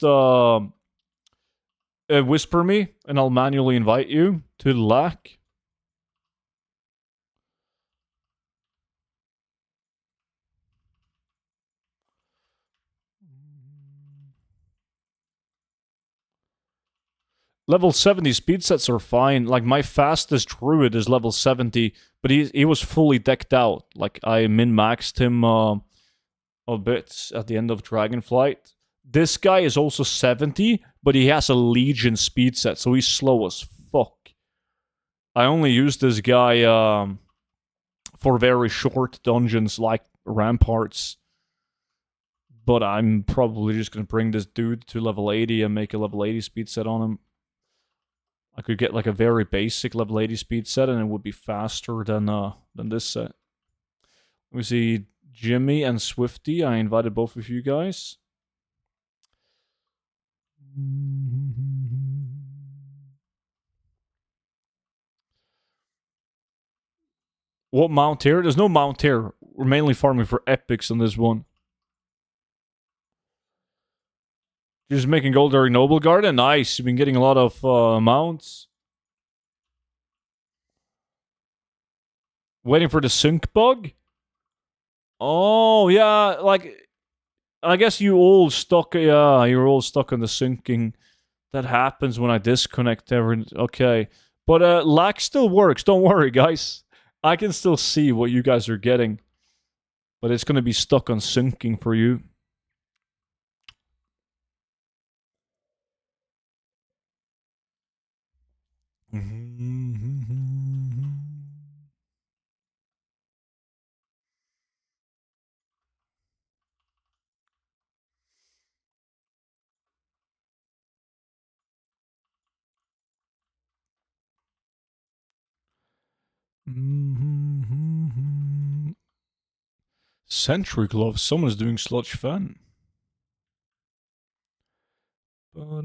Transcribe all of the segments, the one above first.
just whisper me, and I'll manually invite you to the LAC. Level 70 speed sets are fine. Like, my fastest druid is level 70, but he was fully decked out. Like, I min-maxed him a bit at the end of Dragonflight. This guy is also 70, but he has a Legion speed set, so he's slow as fuck. I only use this guy for very short dungeons like Ramparts. But I'm probably just going to bring this dude to level 80 and make a level 80 speed set on him. I could get like a very basic level 80 speed set and it would be faster than this set. Let me see, Jimmy and Swifty. I invited both of you guys. What mount here? There's no mount here. We're mainly farming for epics on this one. Just making gold during Noble Garden. Nice. You've been getting a lot of mounts. Waiting for the sync bug? Oh, yeah. Like, I guess you all stuck. Yeah, you're all stuck on the syncing. That happens when I disconnect every. Okay. But lag still works. Don't worry, guys. I can still see what you guys are getting. But it's going to be stuck on syncing for you. Sentry gloves. Someone's doing sludge fan. But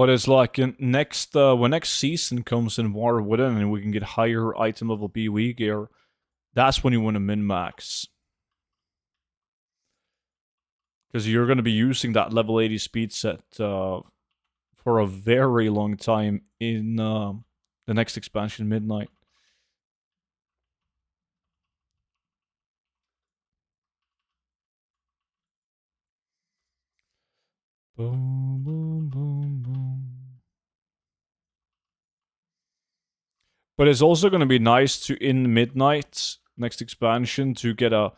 it's like next when next season comes in War Within and we can get higher item level BOE gear, that's when you want to min-max. Because you're going to be using that level 80 speed set for a very long time in the next expansion, Midnight. Boom, boom, boom, boom. But it's also going to be nice to, in Midnight, next expansion, to get a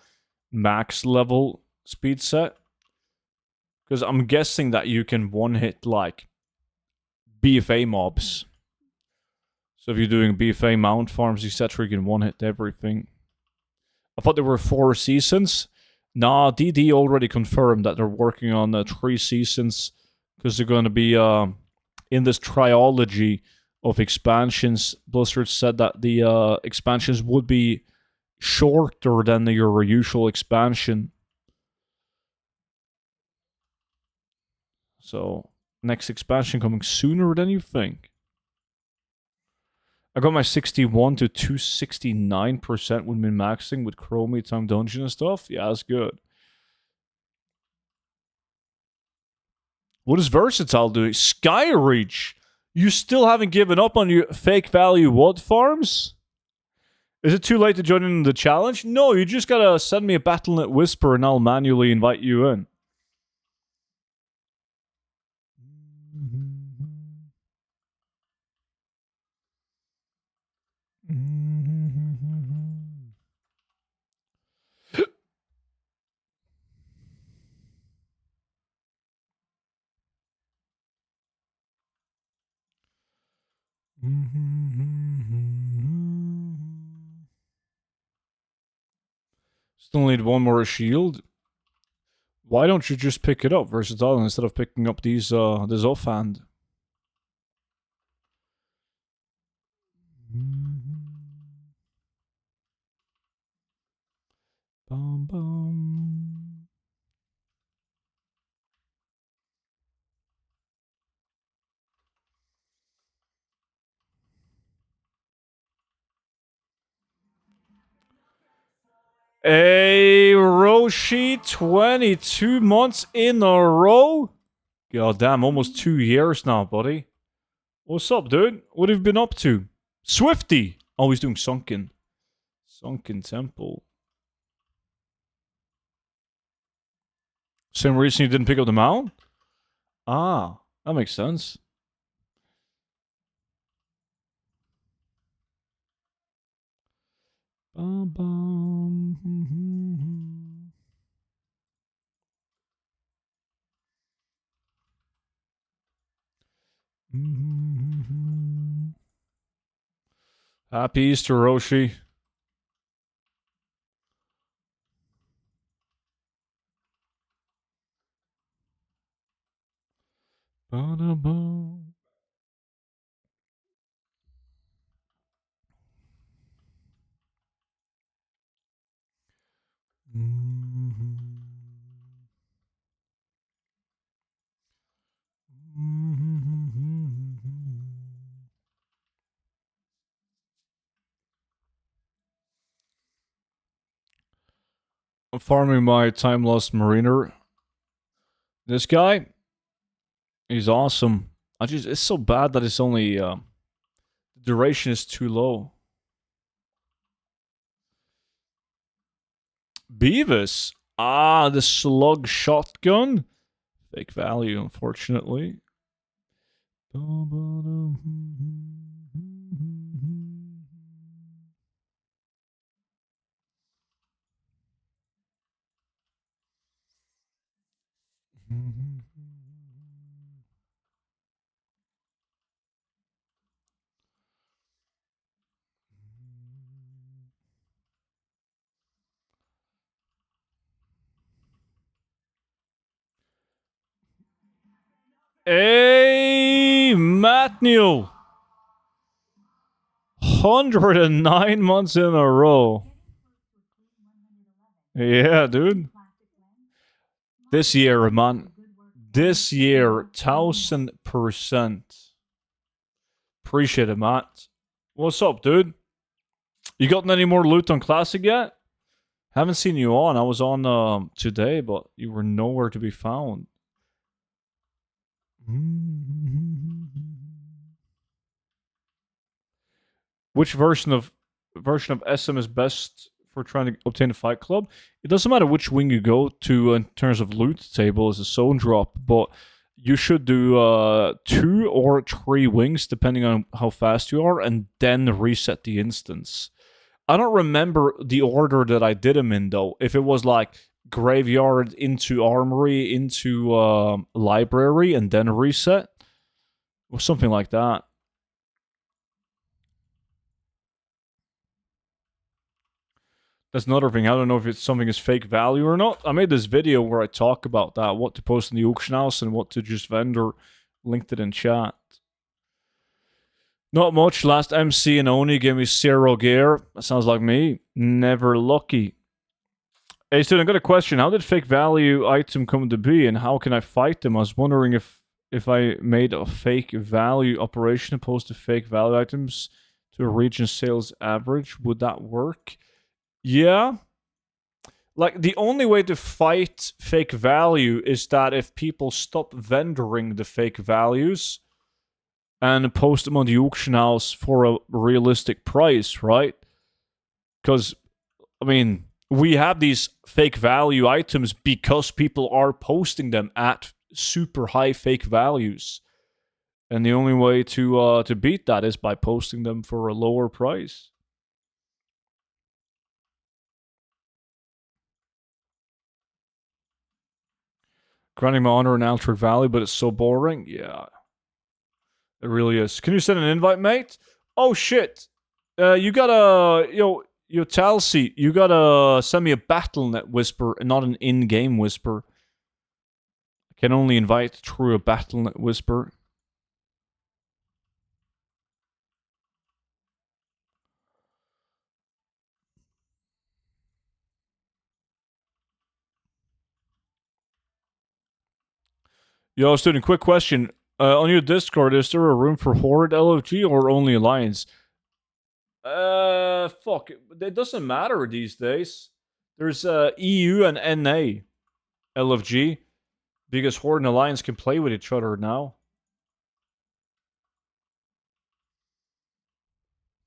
max level speed set. Because I'm guessing that you can one-hit, like, BFA mobs. So if you're doing BFA mount farms, etc., you can one-hit everything. I thought there were 4 seasons. Nah, DD already confirmed that they're working on 3 seasons. Because they're going to be in this trilogy of expansions. Blizzard said that the expansions would be shorter than your usual expansion. So, next expansion coming sooner than you think. I got my 61 to 269% with min-maxing with Chromie Time Dungeon and stuff. Yeah, that's good. What is Versatile doing? Skyreach! You still haven't given up on your fake value wood farms? Is it too late to join in the challenge? No, you just gotta send me a Battle.net Whisper and I'll manually invite you in. Still need one more shield. Why don't you just pick it up, Versatile, instead of picking up these this offhand? Bum, bum. Hey, Roshi, 22 months in a row? God damn, almost 2 years now, buddy. What's up, dude? What have you been up to? Swifty! Oh, he's doing Sunken. Sunken Temple. Same reason you didn't pick up the mount? Ah, that makes sense. Bum, bum. Happy Easter, Roshi. Ba-da-bum. I'm farming my time lost mariner. This guy, he's awesome. It's so bad that it's only the duration is too low. Beavis. Ah, the slug shotgun. Fake value, unfortunately. Hey, Matt Neal. 109 months in a row. Yeah, dude. This year, man. This year, 1000%. Appreciate it, Matt. What's up, dude? You gotten any more loot on Classic yet? Haven't seen you on. I was on today, but you were nowhere to be found. Which version of SM is best for trying to obtain a Fight Club? It doesn't matter which wing you go to in terms of loot table as a zone drop, but you should do 2 or 3 wings depending on how fast you are, and then reset the instance. I don't remember the order that I did them in though. If it was like graveyard into armory into library and then reset, or something like that. That's another thing. I don't know if it's something is fake value or not. I made this video where I talk about that, what to post in the auction house and what to just vendor. Linked it in chat. Not much. Last MC and Oni gave me 0 gear. That sounds like me. Never lucky. Hey, student, I got a question. How did fake value item come to be, and how can I fight them? I was wondering if I made a fake value operation opposed to fake value items to a region sales average, would that work? Yeah. Like, the only way to fight fake value is that if people stop vendoring the fake values and post them on the auction house for a realistic price, right? Because, I mean, we have these fake value items because people are posting them at super high fake values. And the only way to beat that is by posting them for a lower price. Grinding my honor in Altered Valley, but it's so boring. Yeah, it really is. Can you send an invite, mate? Oh shit! You gotta yo Talsi, you gotta send me a BattleNet whisper and not an in-game whisper. I can only invite through a BattleNet whisper. Yo, student, quick question. On your Discord, is there a room for Horde LFG or only Alliance? Fuck. It doesn't matter these days. There's EU and NA LFG because Horde and Alliance can play with each other now.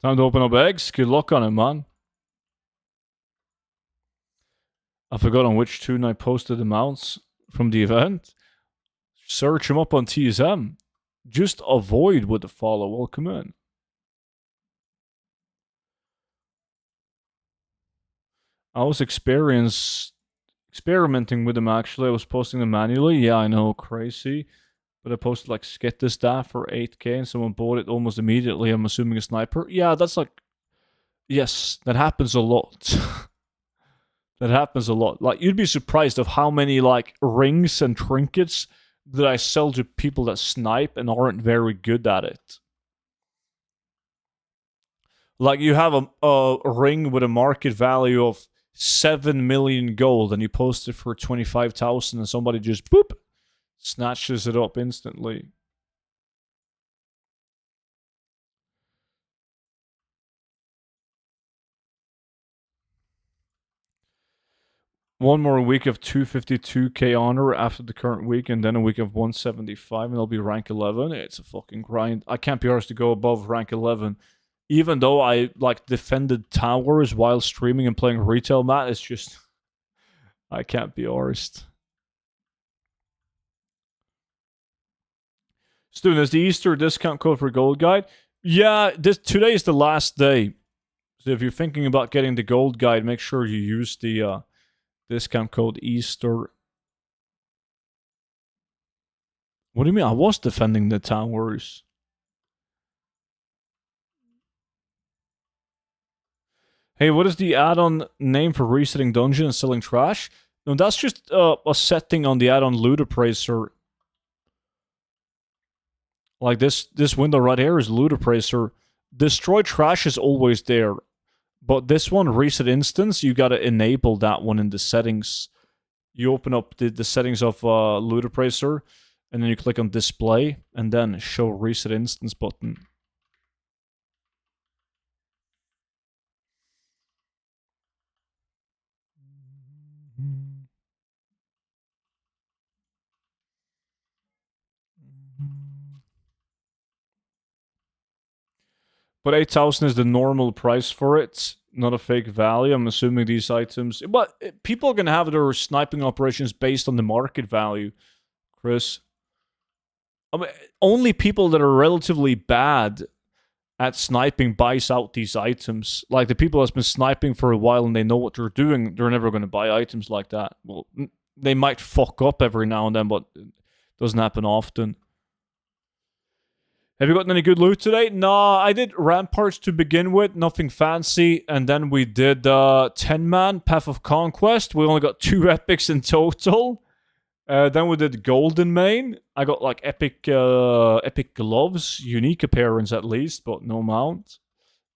Time to open up eggs. Good luck on it, man. I forgot on which tune I posted the mounts from the event. Search them up on TSM. Just avoid with the follow. Welcome in. I was experimenting with them actually. I was posting them manually. Yeah, I know, crazy. But I posted like skit this staff for 8k and someone bought it almost immediately. I'm assuming a sniper. Yeah, that's like, yes, that happens a lot. That happens a lot. Like, you'd be surprised of how many like rings and trinkets that I sell to people that snipe and aren't very good at it. Like, you have a ring with a market value of 7 million gold and you post it for 25,000 and somebody just boop snatches it up instantly. One more week of 252k honor after the current week, and then a week of 175, and I'll be rank 11. It's a fucking grind. I can't be arsed to go above rank 11. Even though I like defended towers while streaming and playing retail mat, it's just I can't be arsed. Student, is the Easter discount code for Gold Guide? Yeah, today is the last day. So if you're thinking about getting the Gold Guide, make sure you use the discount code Easter. What do you mean? I was defending the towers. Hey, what is the add-on name for resetting dungeon and selling trash? No, that's just a setting on the add-on loot appraiser. Like this window right here is loot appraiser. Destroy trash is always there. But this one, reset instance, you gotta enable that one in the settings. You open up the settings of loot appraiser, and then you click on display, and then show reset instance button. But 8,000 is the normal price for it, not a fake value. I'm assuming these items... But people are going to have their sniping operations based on the market value, Chris. I mean, only people that are relatively bad at sniping buys out these items. Like, the people that's been sniping for a while and they know what they're doing, they're never going to buy items like that. Well, they might fuck up every now and then, but it doesn't happen often. Have you gotten any good loot today? Nah, I did Ramparts to begin with, nothing fancy. And then we did 10-man, Path of Conquest. We only got 2 epics in total. Then we did Golden Main. I got like epic gloves, unique appearance at least, but no mount.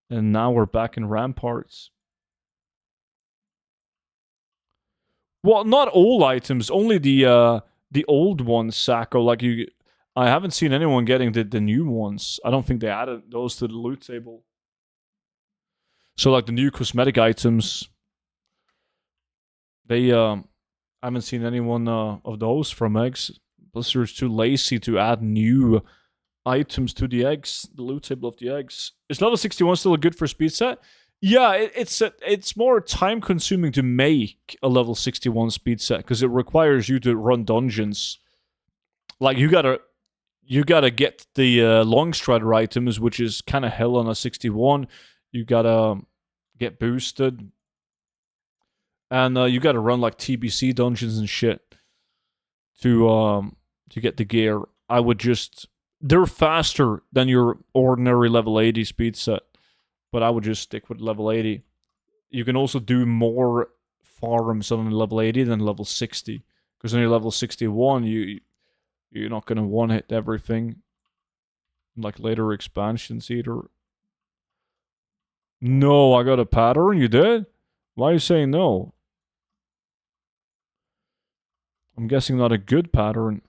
And now we're back in Ramparts. Well, not all items, only the old ones, Sacco. Like I haven't seen anyone getting the new ones. I don't think they added those to the loot table. So like the new cosmetic items, they I haven't seen anyone of those from eggs. Blizzard's too lazy to add new items to the eggs, the loot table of the eggs. Is level 61 still good for speed set? Yeah, it's more time consuming to make a level 61 speed set because it requires you to run dungeons. Like you gotta get the long strider items, which is kind of hell on a 61. You gotta get boosted, and you gotta run like TBC dungeons and shit to get the gear. I would just they're faster than your ordinary level 80 speed set, but I would just stick with level 80. You can also do more farms on level 80 than level 60, because on your level 61 you're not gonna one hit everything. Like later expansions either. No, I got a pattern. You did? Why are you saying no? I'm guessing not a good pattern.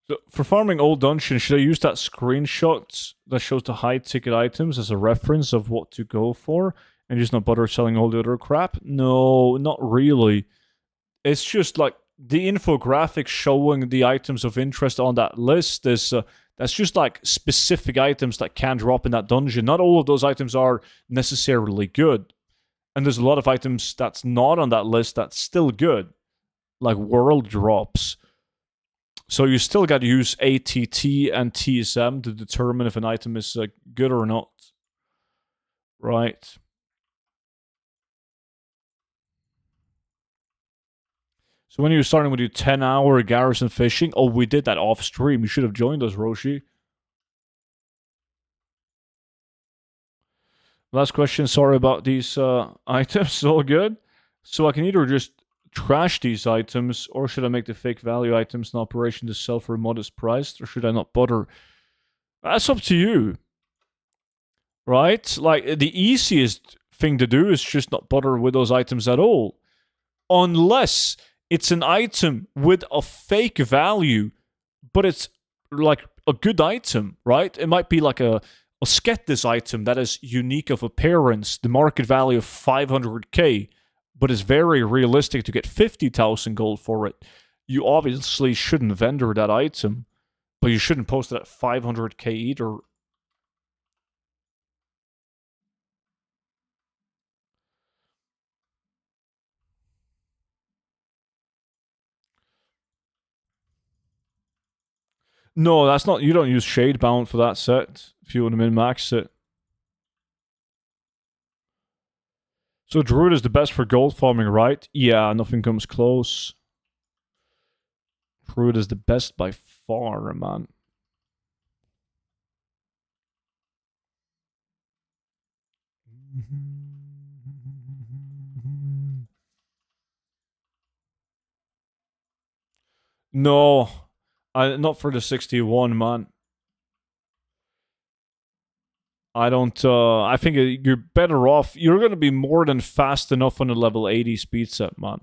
So for farming old dungeons, should I use that screenshot that shows the high ticket items as a reference of what to go for, and just not bother selling all the other crap? No, not really. It's just like the infographic showing the items of interest on that list is that's just like specific items that can drop in that dungeon. Not all of those items are necessarily good, and there's a lot of items that's not on that list that's still good, like world drops. So you still got to use ATT and TSM to determine if an item is good or not, right? So when you were starting with your 10-hour garrison fishing, oh, we did that off stream. You should have joined us, Roshi. Last question. Sorry about these items. All good. So I can either just trash these items, or should I make the fake value items an operation to sell for a modest price, or should I not bother? That's up to you, right? Like the easiest thing to do is just not bother with those items at all, unless it's an item with a fake value, but it's like a good item, right? It might be like a let's get this item that is unique of appearance, the market value of 500k, but is very realistic to get 50,000 gold for it. You obviously shouldn't vendor that item, but you shouldn't post it at 500k either. No, that's not. You don't use Shadebound for that set if you want to min max it. So Druid is the best for gold farming, right? Yeah, nothing comes close. Druid is the best by far, man. No, not for the 61, man. I don't. I think you're better off. You're going to be more than fast enough on a level 80 speed set, man.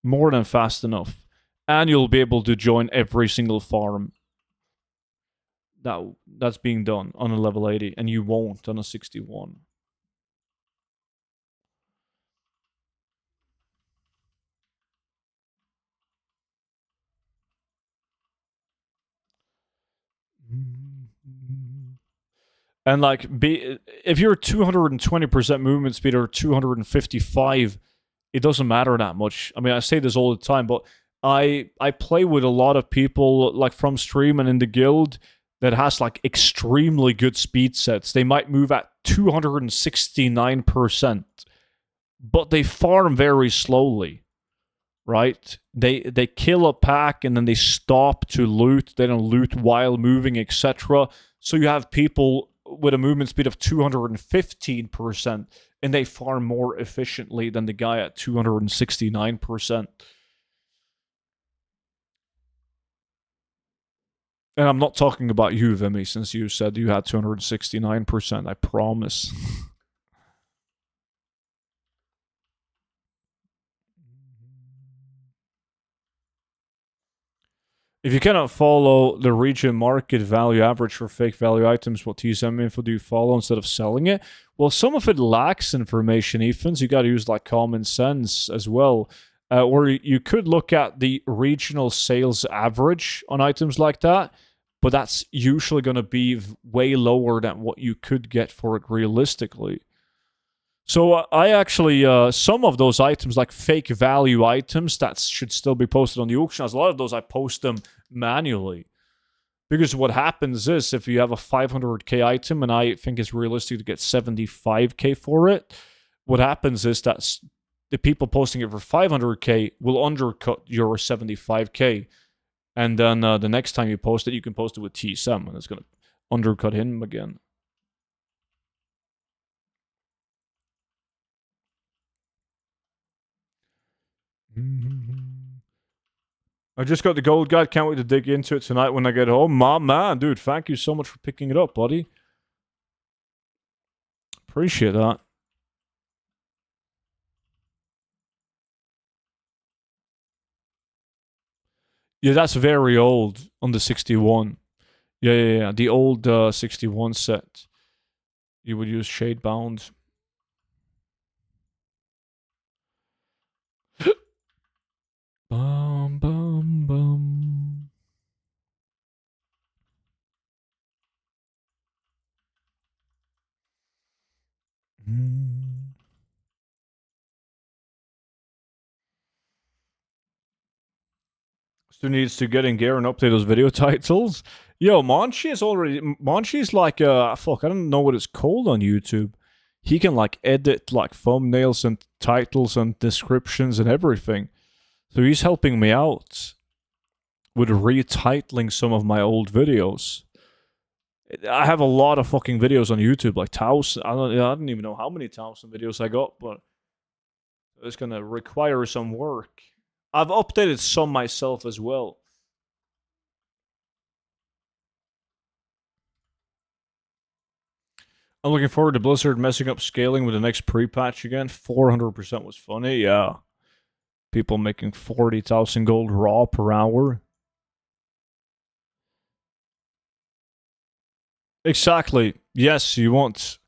More than fast enough, and you'll be able to join every single farm that's being done on a level 80, and you won't on a 61. And like, if you're 220% movement speed or 255, it doesn't matter that much. I mean, I say this all the time, but I play with a lot of people like from stream and in the guild that has like extremely good speed sets. They might move at 269%, but they farm very slowly, right? They kill a pack and then they stop to loot. They don't loot while moving, etc. So you have people with a movement speed of 215%, and they farm more efficiently than the guy at 269%. And I'm not talking about you, Vimy, since you said you had 269%. I promise. If you cannot follow the region market value average for fake value items, what TSM info do you follow instead of selling it? Well, some of it lacks information, Ethan, so you got to use like common sense as well. Or you could look at the regional sales average on items like that, but that's usually going to be way lower than what you could get for it realistically. So I actually, some of those items, like fake value items, that should still be posted on the auction house. A lot of those I post them manually. Because what happens is, if you have a 500k item and I think it's realistic to get 75k for it, what happens is that the people posting it for 500k will undercut your 75k. And then the next time you post it, you can post it with TSM, and it's going to undercut him again. I just got the gold guide. Can't wait to dig into it tonight when I get home. My man, dude, thank you so much for picking it up, buddy. Appreciate that. Yeah, that's very old on the 61. Yeah. The old 61 set. You would use shade bound. Bum, bum, bum. Still needs to get in gear and update those video titles. Yo, Monchi's like fuck, I don't know what it's called on YouTube. He can like edit like thumbnails and titles and descriptions and everything. So he's helping me out with retitling some of my old videos. I have a lot of fucking videos on YouTube, like thousand. I don't even know how many thousand videos I got, but it's gonna require some work. I've updated some myself as well. I'm looking forward to Blizzard messing up scaling with the next pre-patch again. 400% was funny, yeah. People making 40,000 gold raw per hour. Exactly. Yes, you want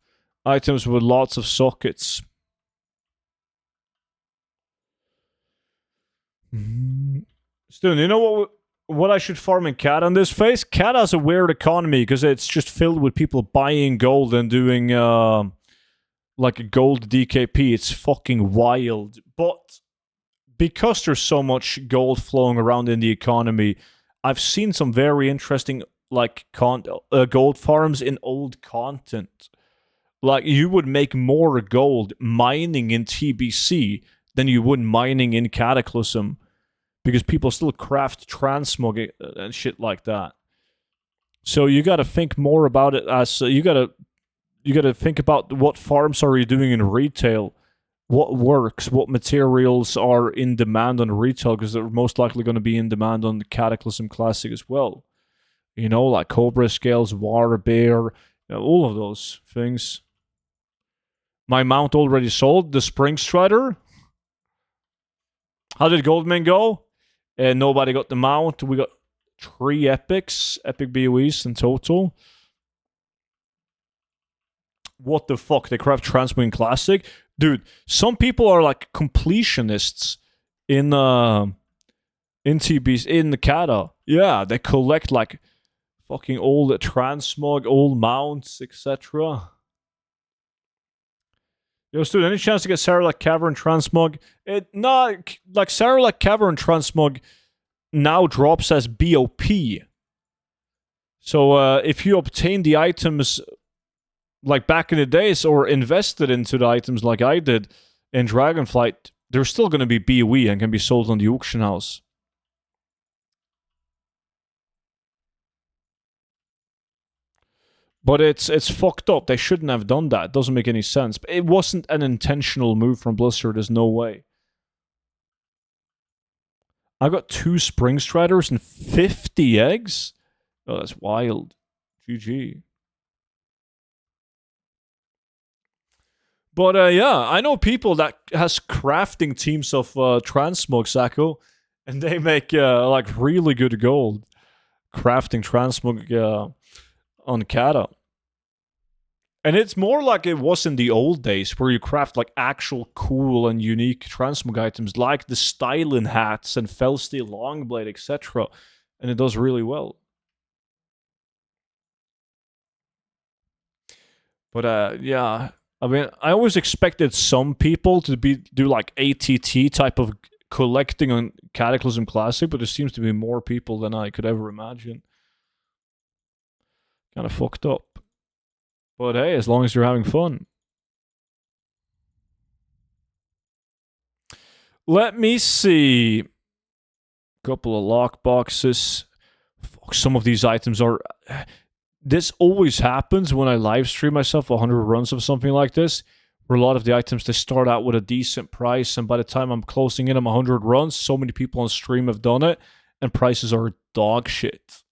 items with lots of sockets. Still, you know what I should farm in CAD on this phase? CAD has a weird economy because it's just filled with people buying gold and doing like a gold DKP. It's fucking wild. But because there's so much gold flowing around in the economy, I've seen some very interesting like gold farms in old content. Like you would make more gold mining in TBC than you would mining in Cataclysm, because people still craft transmog and shit like that. So you got to think more about it as you got to think about what farms are you doing in retail, what works, what materials are in demand on retail, because they're most likely going to be in demand on the Cataclysm Classic as well. You know, like Cobra Scales, War Bear, you know, all of those things. My mount already sold, the Spring Strider. How did Goldman go? And nobody got the mount. We got 3 epics, epic BOEs in total. What the fuck? They craft Transmog Classic? Dude, some people are like completionists in TBs, in the Kata. Yeah, they collect like fucking old transmog, old mounts, etc. Yo, dude, any chance to get Sarlacc Cavern Transmog? Like Sarlacc Cavern Transmog now drops as BOP. So if you obtain the items like back in the days or invested into the items like I did in Dragonflight, they're still going to be BOE and can be sold on the auction house. But it's fucked up. They shouldn't have done that. It doesn't make any sense. But it wasn't an intentional move from Blizzard. There's no way. I got 2 Spring Striders and 50 eggs? Oh, that's wild. GG. But yeah, I know people that has crafting teams of transmog, Sacco, and they make like really good gold crafting transmog on Kata. And it's more like it was in the old days, where you craft like actual cool and unique transmog items, like the Stylin hats and Felsteel Longblade, etc. And it does really well. But yeah, I mean, I always expected some people to do like ATT type of collecting on Cataclysm Classic, but there seems to be more people than I could ever imagine. Kind of fucked up. But hey, as long as you're having fun. Let me see. Couple of lockboxes. Fuck, some of these items are... This always happens when I live stream myself 100 runs of something like this, where a lot of the items, they start out with a decent price, and by the time I'm closing in on 100 runs, so many people on stream have done it, and prices are dog shit.